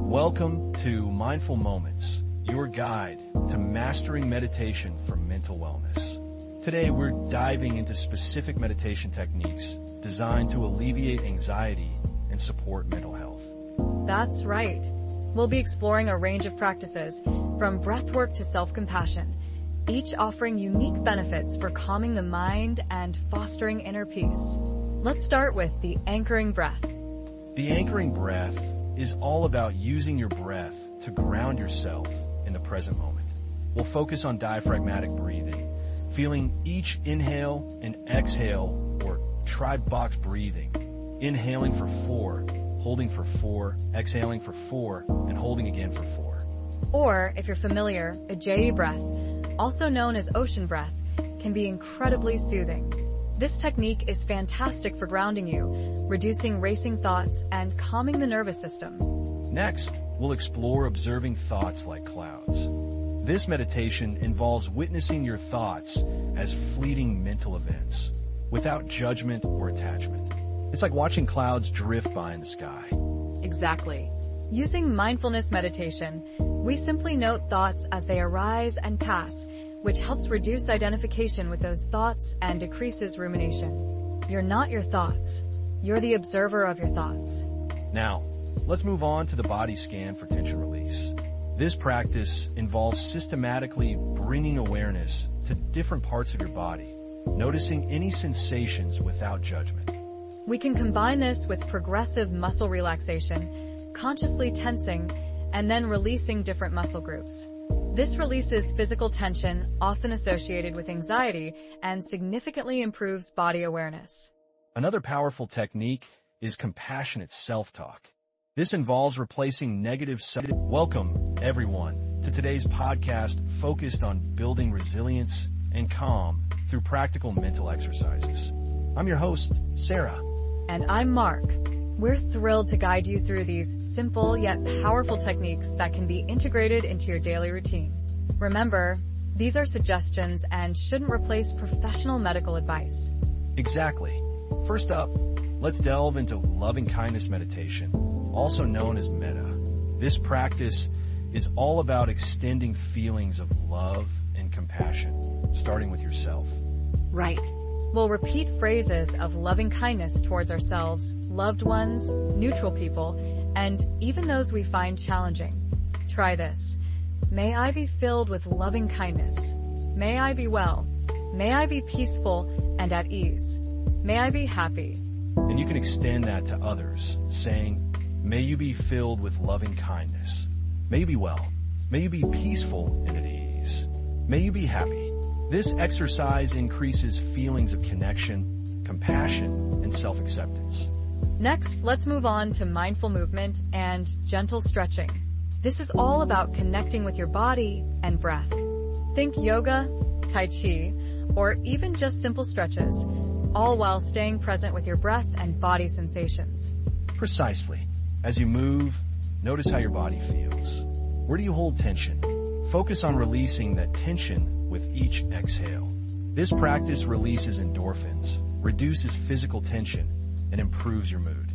Welcome to Mindful Moments, your guide to mastering meditation for mental wellness. Today, we're diving into specific meditation techniques designed to alleviate anxiety and support mental health. That's right. We'll be exploring a range of practices, from breathwork to self-compassion, each offering unique benefits for calming the mind and fostering inner peace. Let's start with the anchoring breath. The anchoring breath is all about using your breath to ground yourself in the present moment. We'll focus on diaphragmatic breathing, feeling each inhale and exhale, or tri-box breathing. Inhaling for 4, holding for 4, exhaling for 4, and holding again for 4. Or, if you're familiar, Ujjayi breath, also known as ocean breath, can be incredibly soothing. This technique is fantastic for grounding you, reducing racing thoughts, and calming the nervous system. Next, we'll explore observing thoughts like clouds. This meditation involves witnessing your thoughts as fleeting mental events, without judgment or attachment. It's like watching clouds drift by in the sky. Exactly. Using mindfulness meditation, we simply note thoughts as they arise and pass, which helps reduce identification with those thoughts and decreases rumination. You're not your thoughts. You're the observer of your thoughts. Now, let's move on to the body scan for tension release. This practice involves systematically bringing awareness to different parts of your body, noticing any sensations without judgment. We can combine this with progressive muscle relaxation, consciously tensing, and then releasing different muscle groups. This releases physical tension, often associated with anxiety, and significantly improves body awareness. Another powerful technique is compassionate self-talk. This involves replacing negative self-talk. Welcome, everyone, to today's podcast focused on building resilience and calm through practical mental exercises. I'm your host, Sarah. And I'm Mark. We're thrilled to guide you through these simple yet powerful techniques that can be integrated into your daily routine. Remember, these are suggestions and shouldn't replace professional medical advice. Exactly. First up, let's delve into loving kindness meditation, also known as metta. This practice is all about extending feelings of love and compassion, starting with yourself. Right. We'll repeat phrases of loving kindness towards ourselves, loved ones, neutral people, and even those we find challenging. Try this. May I be filled with loving kindness. May I be well. May I be peaceful and at ease. May I be happy. And you can extend that to others, saying, may you be filled with loving kindness. May you be well. May you be peaceful and at ease. May you be happy. This exercise increases feelings of connection, compassion, and self-acceptance. Next, let's move on to mindful movement and gentle stretching. This is all about connecting with your body and breath. Think yoga, tai chi, or even just simple stretches, all while staying present with your breath and body sensations. Precisely. As you move, notice how your body feels. Where do you hold tension? Focus on releasing that tension with each exhale. This practice releases endorphins, reduces physical tension, and improves your mood.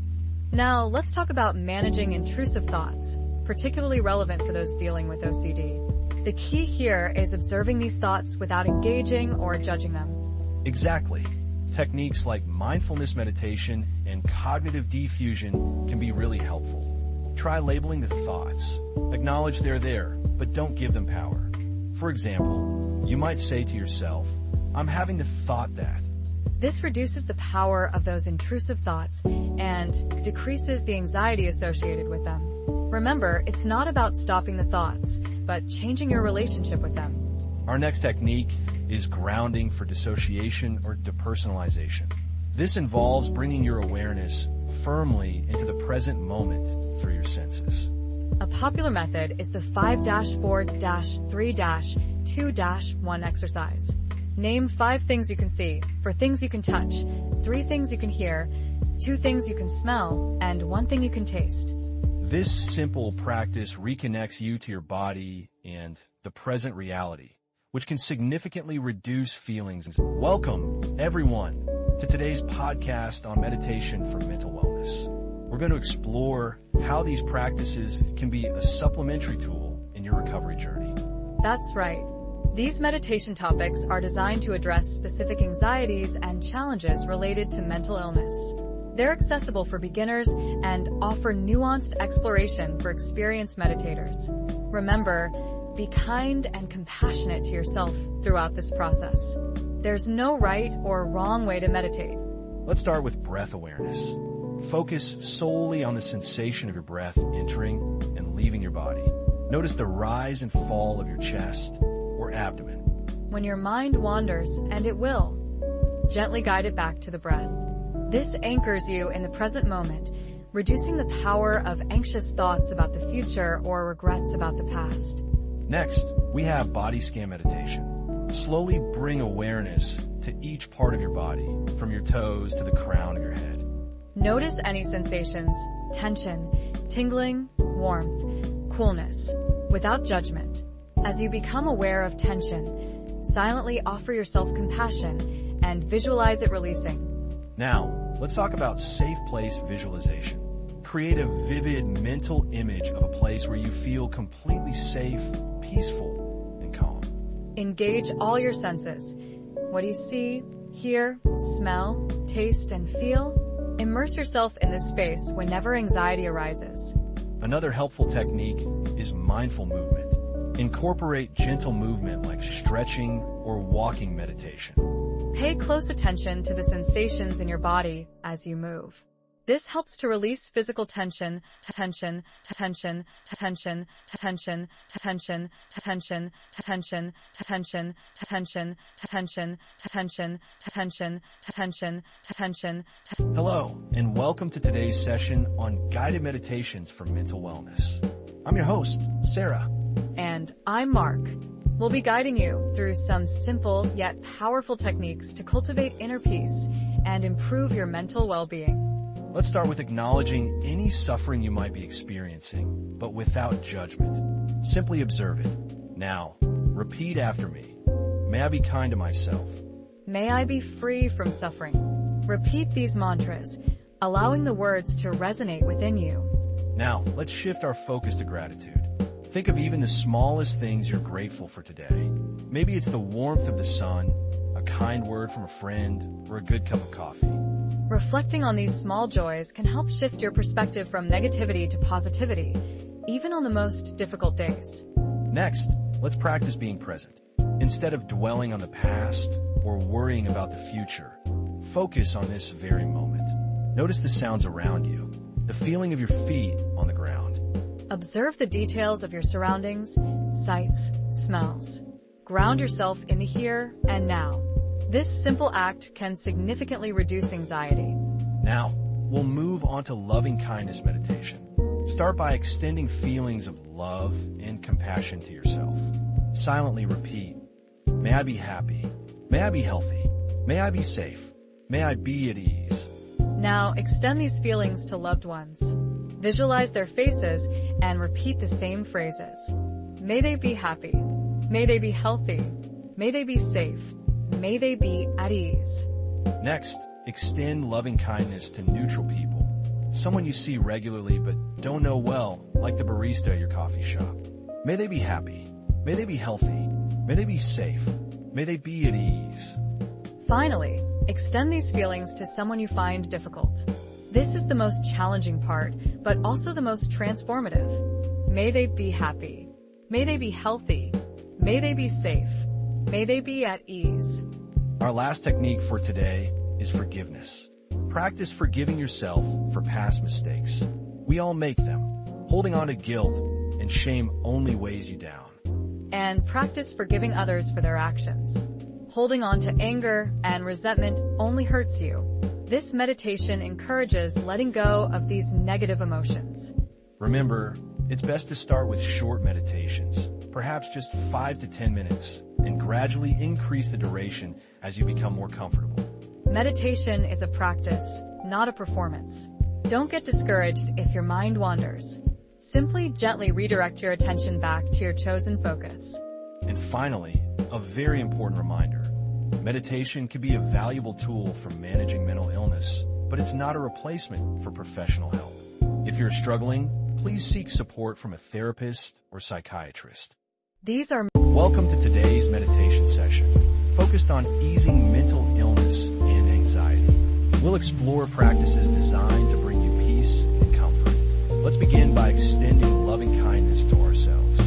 Now, let's talk about managing intrusive thoughts, particularly relevant for those dealing with OCD. The key here is observing these thoughts without engaging or judging them. Exactly. Techniques like mindfulness meditation and cognitive defusion can be really helpful. Try labeling the thoughts. Acknowledge they're there, but don't give them power. For example, you might say to yourself, I'm having the thought that. This reduces the power of those intrusive thoughts and decreases the anxiety associated with them. Remember, it's not about stopping the thoughts, but changing your relationship with them. Our next technique is grounding for dissociation or depersonalization. This involves bringing your awareness firmly into the present moment through your senses. A popular method is the 5-4-3-2-1 exercise. Name 5 things you can see, 4 things you can touch, 3 things you can hear, 2 things you can smell, and 1 thing you can taste. This simple practice reconnects you to your body and the present reality, which can significantly reduce feelings. Welcome, everyone, to today's podcast on meditation for mental wellness. we're going to explore how these practices can be a supplementary tool in your recovery journey. That's right. These meditation topics are designed to address specific anxieties and challenges related to mental illness. They're accessible for beginners and offer nuanced exploration for experienced meditators. Remember, be kind and compassionate to yourself throughout this process. There's no right or wrong way to meditate. Let's start with breath awareness. Focus solely on the sensation of your breath entering and leaving your body. Notice the rise and fall of your chest or abdomen. When your mind wanders, and it will, gently guide it back to the breath. This anchors you in the present moment, reducing the power of anxious thoughts about the future or regrets about the past. Next, we have body scan meditation. Slowly bring awareness to each part of your body, from your toes to the crown of your head. Notice any sensations, tension, tingling, warmth, coolness, without judgment. As you become aware of tension, silently offer yourself compassion and visualize it releasing. Now, let's talk about safe place visualization. Create a vivid mental image of a place where you feel completely safe, peaceful, and calm. Engage all your senses. What do you see, hear, smell, taste, and feel? Immerse yourself in this space whenever anxiety arises. Another helpful technique is mindful movement. Incorporate gentle movement like stretching or walking meditation. Pay close attention to the sensations in your body as you move. This helps to release physical tension, tension, tension, tension, tension, tension, tension, tension, tension, tension, tension, tension, tension, tension, tension. Hello, and welcome to today's session on guided meditations for mental wellness. I'm your host, Sarah. And I'm Mark. We'll be guiding you through some simple yet powerful techniques to cultivate inner peace and improve your mental well-being. Let's start with acknowledging any suffering you might be experiencing, but without judgment. Simply observe it. Now, repeat after me. May I be kind to myself. May I be free from suffering. Repeat these mantras, allowing the words to resonate within you. Now, let's shift our focus to gratitude. Think of even the smallest things you're grateful for today. Maybe it's the warmth of the sun, a kind word from a friend, or a good cup of coffee. Reflecting on these small joys can help shift your perspective from negativity to positivity, even on the most difficult days. Next, let's practice being present. Instead of dwelling on the past or worrying about the future, focus on this very moment. Notice the sounds around you, the feeling of your feet on the ground. Observe the details of your surroundings, sights, smells. Ground yourself in the here and now. This simple act can significantly reduce anxiety. Now, we'll move on to loving kindness meditation. Start by extending feelings of love and compassion to yourself. Silently repeat, may I be happy, may I be healthy, may I be safe, may I be at ease. Now, extend these feelings to loved ones. Visualize their faces and repeat the same phrases. May they be happy. May they be healthy. May they be safe. May they be at ease. Next, extend loving kindness to neutral people. Someone you see regularly but don't know well, like the barista at your coffee shop. May they be happy. May they be healthy. May they be safe. May they be at ease. Finally, extend these feelings to someone you find difficult. This is the most challenging part, but also the most transformative. May they be happy. May they be healthy. May they be safe. May they be at ease. Our last technique for today is forgiveness. Practice forgiving yourself for past mistakes. We all make them. Holding on to guilt and shame only weighs you down. And practice forgiving others for their actions. Holding on to anger and resentment only hurts you. This meditation encourages letting go of these negative emotions. Remember, it's best to start with short meditations, perhaps just 5 to 10 minutes, and gradually increase the duration as you become more comfortable. Meditation is a practice, not a performance. Don't get discouraged if your mind wanders. Simply gently redirect your attention back to your chosen focus. And finally, a very important reminder. Meditation can be a valuable tool for managing mental illness, but it's not a replacement for professional help. If you're struggling, please seek support from a therapist or psychiatrist. Welcome to today's meditation session, focused on easing mental illness and anxiety. We'll explore practices designed to bring you peace and comfort. Let's begin by extending loving kindness to ourselves.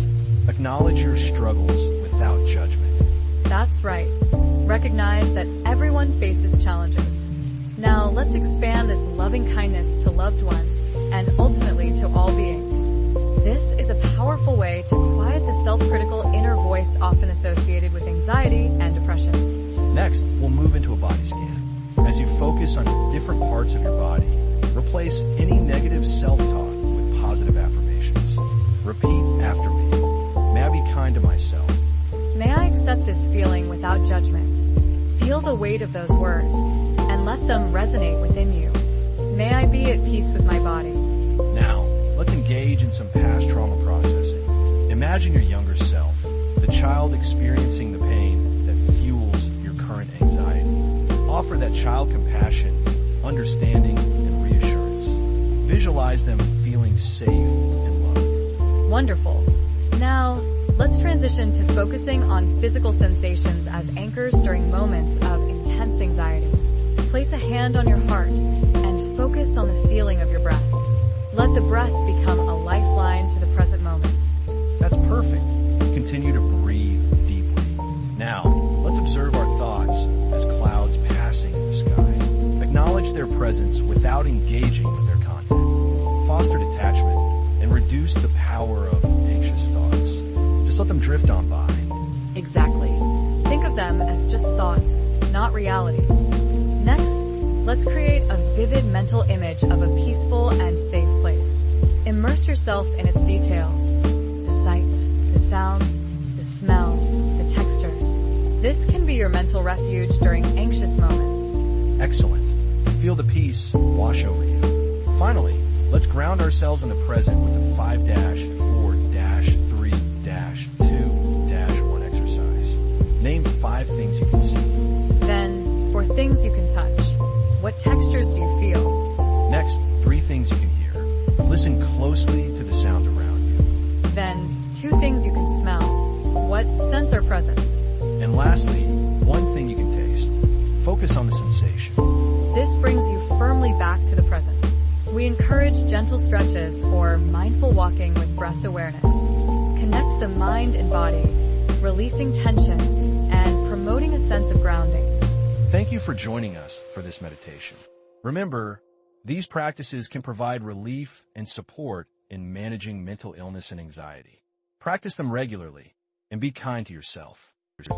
Acknowledge your struggles without judgment. That's right. Recognize that everyone faces challenges. Now let's expand this loving kindness to loved ones and ultimately to all beings. This is a powerful way to quiet the self-critical inner voice often associated with anxiety and depression. Next, we'll move into a body scan. As you focus on different parts of your body, replace any negative self-talk with positive affirmations. Repeat after me. May I be kind to myself. May I accept this feeling without judgment. Feel the weight of those words and let them resonate within you. May I be at peace with my body. Now, let's engage in some past trauma processing. Imagine your younger self, the child experiencing the pain that fuels your current anxiety. Offer that child compassion, understanding, and reassurance. Visualize them feeling safe and loved. Wonderful. Now, let's transition to focusing on physical sensations as anchors during moments of intense anxiety. Place a hand on your heart and focus on the feeling of your breath. Let the breath become a lifeline to the present moment. That's perfect. Continue to breathe deeply. Now, let's observe our thoughts as clouds passing in the sky. Acknowledge their presence without engaging with their content. Foster detachment and reduce the power of anxious thoughts. Just let them drift on by. Exactly. Think of them as just thoughts, not realities. Next, let's create a vivid mental image of a peaceful and safe place. Immerse yourself in its details. The sights, the sounds, the smells, the textures. This can be your mental refuge during anxious moments. Excellent. Feel the peace wash over you. Finally, let's ground ourselves in the present with the 5-4-3-2-1 exercise. Name 5 things you can see. Then, for things you can touch, what textures do you feel? Next, 3 things you can hear. Listen closely to the sounds around you. Then, 2 things you can smell. What scents are present? And lastly, 1 thing you can taste. Focus on the sensation. This brings you firmly back to the present. We encourage gentle stretches or mindful walking with breath awareness. Connect the mind and body, releasing tension and promoting a sense of grounding. Thank you for joining us for this meditation. Remember, these practices can provide relief and support in managing mental illness and anxiety. Practice them regularly and be kind to yourself.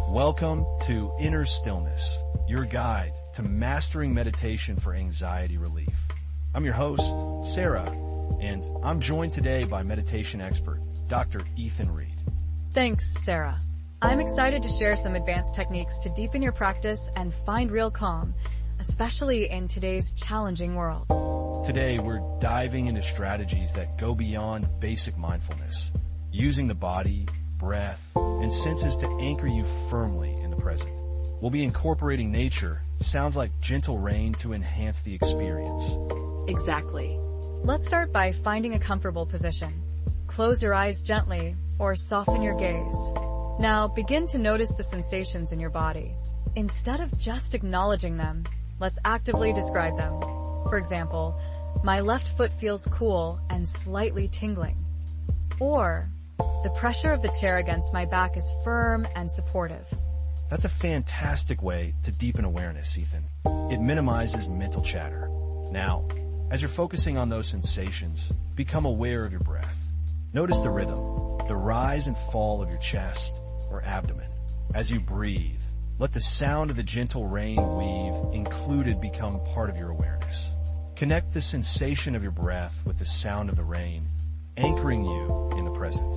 Welcome to Inner Stillness, your guide to mastering meditation for anxiety relief. I'm your host, Sarah, and I'm joined today by meditation expert, Dr. Ethan Reed. Thanks, Sarah. I'm excited to share some advanced techniques to deepen your practice and find real calm, especially in today's challenging world. Today, we're diving into strategies that go beyond basic mindfulness, using the body, breath, and senses to anchor you firmly in the present. We'll be incorporating nature, sounds like gentle rain, to enhance the experience. Exactly. Let's start by finding a comfortable position. Close your eyes gently or soften your gaze. Now begin to notice the sensations in your body. Instead of just acknowledging them, let's actively describe them. For example, my left foot feels cool and slightly tingling. Or, the pressure of the chair against my back is firm and supportive. That's a fantastic way to deepen awareness, Ethan. It minimizes mental chatter. Now, as you're focusing on those sensations, become aware of your breath. Notice the rhythm, the rise and fall of your chest or abdomen. As you breathe, let the sound of the gentle rain weave included become part of your awareness. Connect the sensation of your breath with the sound of the rain, anchoring you in the present.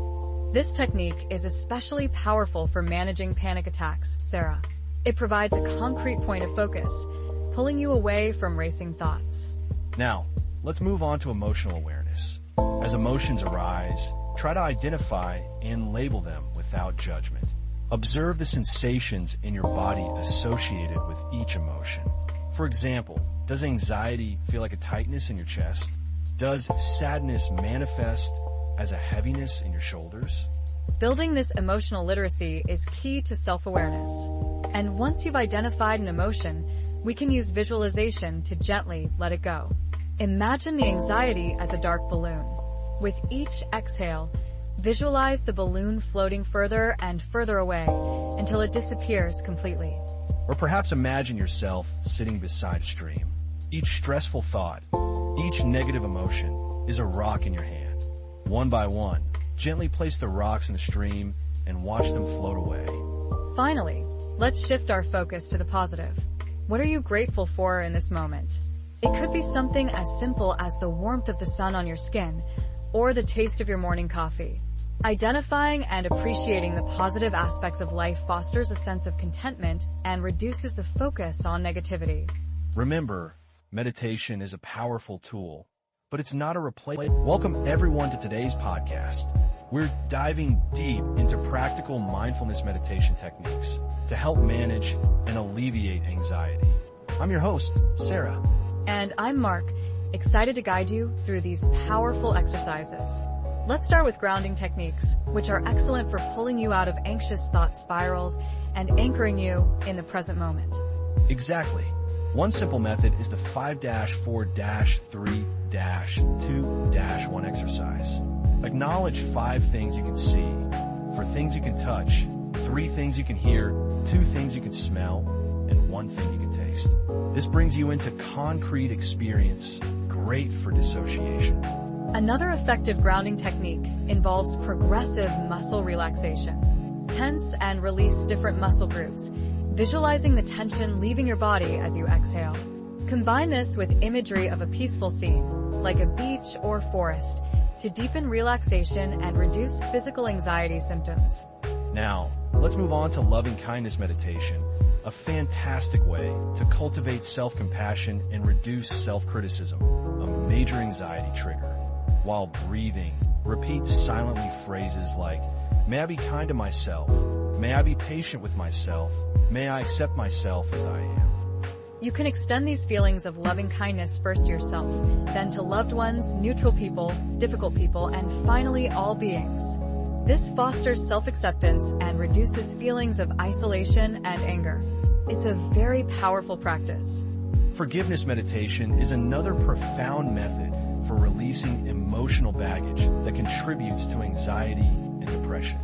This technique is especially powerful for managing panic attacks, Sarah. It provides a concrete point of focus, pulling you away from racing thoughts. Now, let's move on to emotional awareness. As emotions arise, try to identify and label them without judgment. Observe the sensations in your body associated with each emotion. For example, does anxiety feel like a tightness in your chest? Does sadness manifest as a heaviness in your shoulders? Building this emotional literacy is key to self-awareness. And once you've identified an emotion, we can use visualization to gently let it go. Imagine the anxiety as a dark balloon. With each exhale, visualize the balloon floating further and further away until it disappears completely. Or perhaps imagine yourself sitting beside a stream. Each stressful thought, each negative emotion is a rock in your hand. One by one, gently place the rocks in the stream and watch them float away. Finally, let's shift our focus to the positive. What are you grateful for in this moment? It could be something as simple as the warmth of the sun on your skin or the taste of your morning coffee. Identifying and appreciating the positive aspects of life fosters a sense of contentment and reduces the focus on negativity. Remember, meditation is a powerful tool, but it's not a replacement. Welcome everyone to today's podcast. We're diving deep into practical mindfulness meditation techniques to help manage and alleviate anxiety. I'm your host, Sarah. And I'm Mark, excited to guide you through these powerful exercises. Let's start with grounding techniques, which are excellent for pulling you out of anxious thought spirals and anchoring you in the present moment. Exactly. One simple method is the 5-4-3-2-1 exercise. Acknowledge 5 things you can see, 4 things you can touch, 3 things you can hear, 2 things you can smell, and 1 thing you can taste. This brings you into concrete experience, great for dissociation. Another effective grounding technique involves progressive muscle relaxation. Tense and release different muscle groups, visualizing the tension leaving your body as you exhale. Combine this with imagery of a peaceful scene, like a beach or forest, to deepen relaxation and reduce physical anxiety symptoms. Now, let's move on to loving kindness meditation, a fantastic way to cultivate self-compassion and reduce self-criticism, a major anxiety trigger. While breathing, repeat silently phrases like, "May I be kind to myself. May I be patient with myself. May I accept myself as I am." You can extend these feelings of loving kindness first to yourself, then to loved ones, neutral people, difficult people, and finally all beings. This fosters self-acceptance and reduces feelings of isolation and anger. It's a very powerful practice. Forgiveness meditation is another profound method for releasing emotional baggage that contributes to anxiety and depression.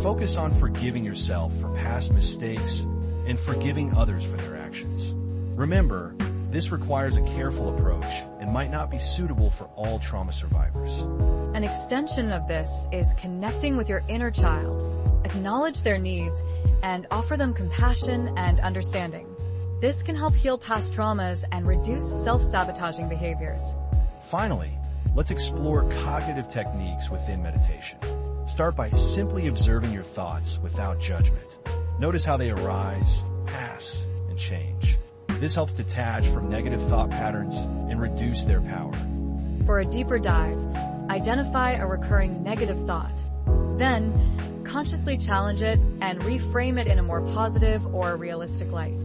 Focus on forgiving yourself for past mistakes and forgiving others for their actions. Remember, this requires a careful approach and might not be suitable for all trauma survivors. An extension of this is connecting with your inner child. Acknowledge their needs and offer them compassion and understanding. This can help heal past traumas and reduce self-sabotaging behaviors. Finally, let's explore cognitive techniques within meditation. Start by simply observing your thoughts without judgment. Notice how they arise, pass, and change. This helps detach from negative thought patterns and reduce their power. For a deeper dive, identify a recurring negative thought. Then, consciously challenge it and reframe it in a more positive or realistic light.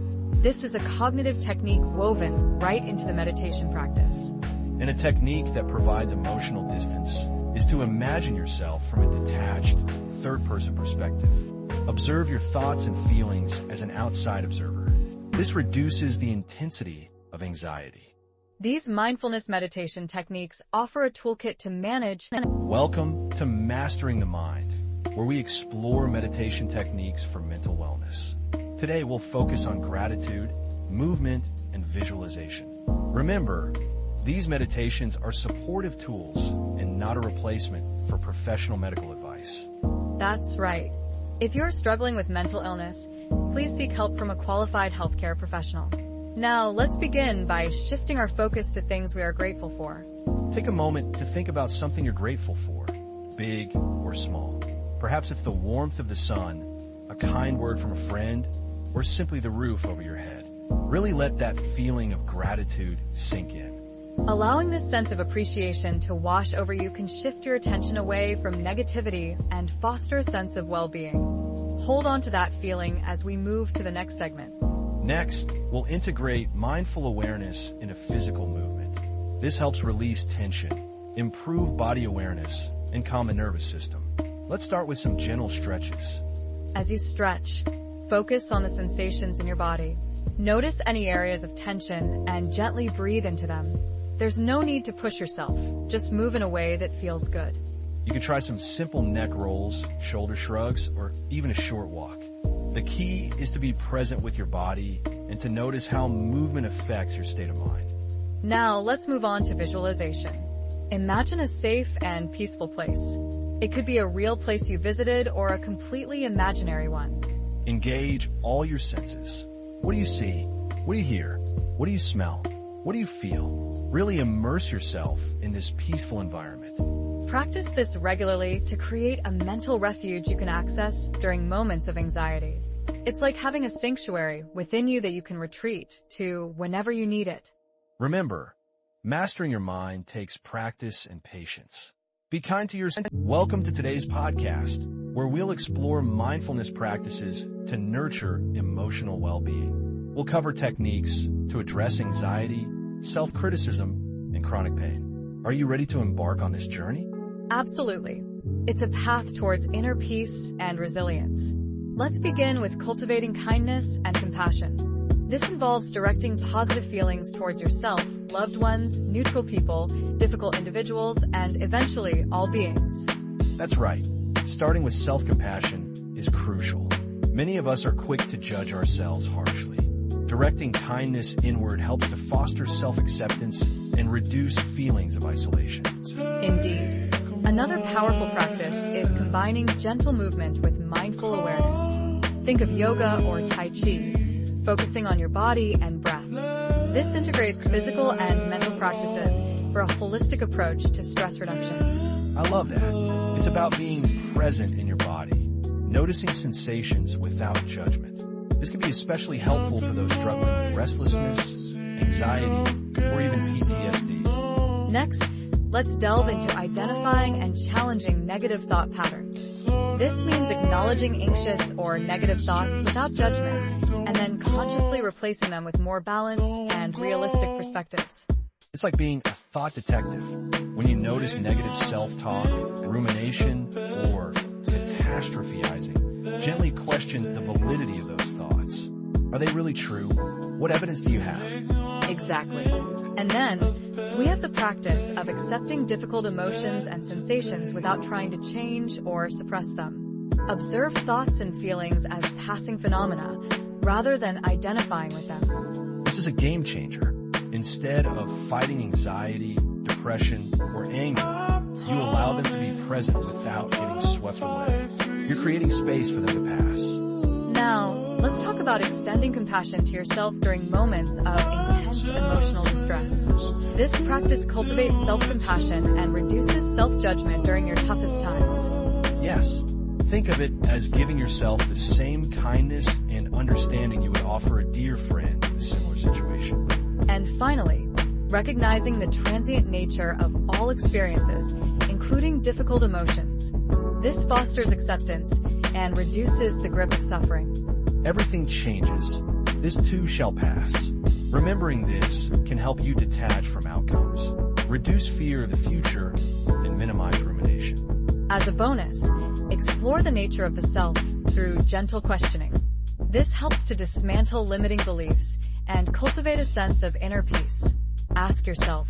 This is a cognitive technique woven right into the meditation practice. And a technique that provides emotional distance is to imagine yourself from a detached, third-person perspective. Observe your thoughts and feelings as an outside observer. This reduces the intensity of anxiety. These mindfulness meditation techniques offer a toolkit to manage. Welcome to Mastering the Mind, where we explore meditation techniques for mental wellness. Today we'll focus on gratitude, movement, and visualization. Remember, these meditations are supportive tools and not a replacement for professional medical advice. That's right. If you're struggling with mental illness, please seek help from a qualified healthcare professional. Now, let's begin by shifting our focus to things we are grateful for. Take a moment to think about something you're grateful for, big or small. Perhaps it's the warmth of the sun, a kind word from a friend, or simply the roof over your head. Really let that feeling of gratitude sink in. Allowing this sense of appreciation to wash over you can shift your attention away from negativity and foster a sense of well-being. Hold on to that feeling as we move to the next segment. Next, we'll integrate mindful awareness into physical movement. This helps release tension improve body awareness, and calm the nervous system. Let's start with some gentle stretches. As you stretch, focus on the sensations in your body. Notice any areas of tension and gently breathe into them. There's no need to push yourself. Just move in a way that feels good. You can try some simple neck rolls, shoulder shrugs, or even a short walk. The key is to be present with your body and to notice how movement affects your state of mind. Now, let's move on to visualization. Imagine a safe and peaceful place. It could be a real place you visited or a completely imaginary one. Engage all your senses. What do you see? What do you hear? What do you smell? What do you feel? Really immerse yourself in this peaceful environment. Practice this regularly to create a mental refuge you can access during moments of anxiety. It's like having a sanctuary within you that you can retreat to whenever you need it. Remember, mastering your mind takes practice and patience. Be kind to yourself. Welcome to today's podcast, where we'll explore mindfulness practices to nurture emotional well-being. We'll cover techniques to address anxiety, self-criticism, and chronic pain. Are you ready to embark on this journey? Absolutely. It's a path towards inner peace and resilience. Let's begin with cultivating kindness and compassion. This involves directing positive feelings towards yourself, loved ones, neutral people, difficult individuals, and eventually all beings. That's right. Starting with self-compassion is crucial. Many of us are quick to judge ourselves harshly. Directing kindness inward helps to foster self-acceptance and reduce feelings of isolation. Indeed. Another powerful practice is combining gentle movement with mindful awareness. Think of yoga or Tai Chi, focusing on your body and breath. This integrates physical and mental practices for a holistic approach to stress reduction. I love that. It's about being present in your body, noticing sensations without judgment. This can be especially helpful for those struggling with restlessness, anxiety, or even PTSD. Next, let's delve into identifying and challenging negative thought patterns. This means acknowledging anxious or negative thoughts without judgment, and then consciously replacing them with more balanced and realistic perspectives. It's like being a thought detective. When you notice negative self-talk, rumination, or catastrophizing, gently question the validity of those thoughts. Are they really true? What evidence do you have? Exactly. And then, we have the practice of accepting difficult emotions and sensations without trying to change or suppress them. Observe thoughts and feelings as passing phenomena, rather than identifying with them. This is a game changer. Instead of fighting anxiety, depression, or anger, you allow them to be present without getting swept away. You're creating space for them to pass. Now, let's talk about extending compassion to yourself during moments of intense emotional distress. This practice cultivates self-compassion and reduces self-judgment during your toughest times. Yes. Think of it as giving yourself the same kindness and understanding you would offer a dear friend in a similar situation. And finally, recognizing the transient nature of all experiences, including difficult emotions. This fosters acceptance and reduces the grip of suffering. Everything changes. This too shall pass. Remembering this can help you detach from outcomes, reduce fear of the future, and minimize rumination. As a bonus, explore the nature of the self through gentle questioning. This helps to dismantle limiting beliefs and cultivate a sense of inner peace. Ask yourself,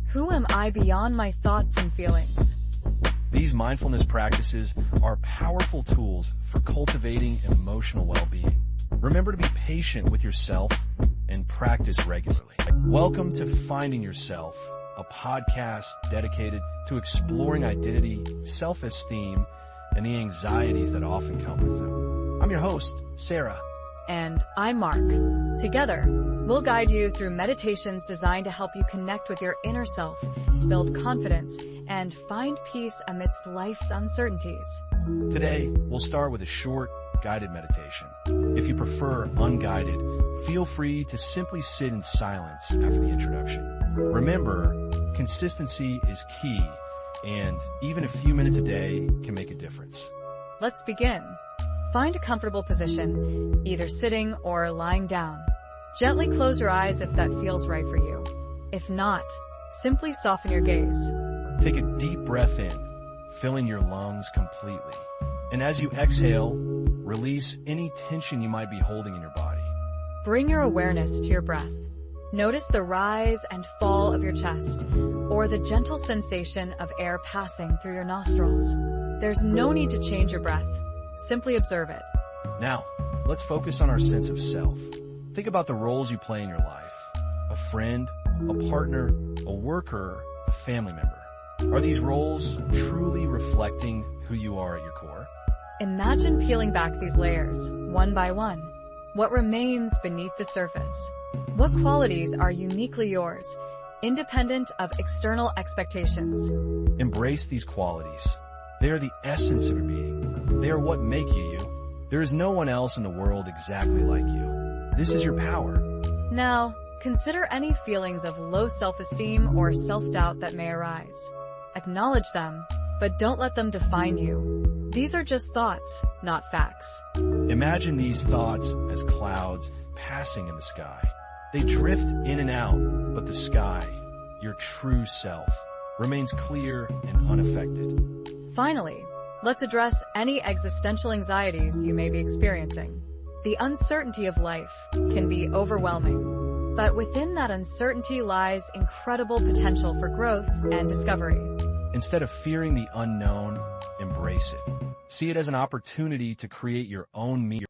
who am I beyond my thoughts and feelings? These mindfulness practices are powerful tools for cultivating emotional well-being. Remember to be patient with yourself and practice regularly. Welcome to Finding Yourself, a podcast dedicated to exploring identity, self-esteem, and the anxieties that often come with them. I'm your host, Sarah. And I'm Mark. Together, we'll guide you through meditations designed to help you connect with your inner self, build confidence, and find peace amidst life's uncertainties. Today, we'll start with a short, guided meditation. If you prefer unguided, feel free to simply sit in silence after the introduction. Remember, consistency is key, and even a few minutes a day can make a difference. Let's begin. Find a comfortable position, either sitting or lying down. Gently close your eyes if that feels right for you. If not, simply soften your gaze. Take a deep breath in, filling your lungs completely. And as you exhale, release any tension you might be holding in your body. Bring your awareness to your breath. Notice the rise and fall of your chest, or the gentle sensation of air passing through your nostrils. There's no need to change your breath. Simply observe it. Now, let's focus on our sense of self. Think about the roles you play in your life. A friend, a partner, a worker, a family member. Are these roles truly reflecting who you are at your core? Imagine peeling back these layers, one by one. What remains beneath the surface? What qualities are uniquely yours, independent of external expectations? Embrace these qualities. They are the essence of your being. They are what make you you. There is no one else in the world exactly like you. This is your power. Now, consider any feelings of low self-esteem or self-doubt that may arise. Acknowledge them, but don't let them define you. These are just thoughts, not facts. Imagine these thoughts as clouds passing in the sky. They drift in and out, but the sky, your true self, remains clear and unaffected. Finally, let's address any existential anxieties you may be experiencing. The uncertainty of life can be overwhelming, but within that uncertainty lies incredible potential for growth and discovery. Instead of fearing the unknown, embrace it. See it as an opportunity to create your own meaning.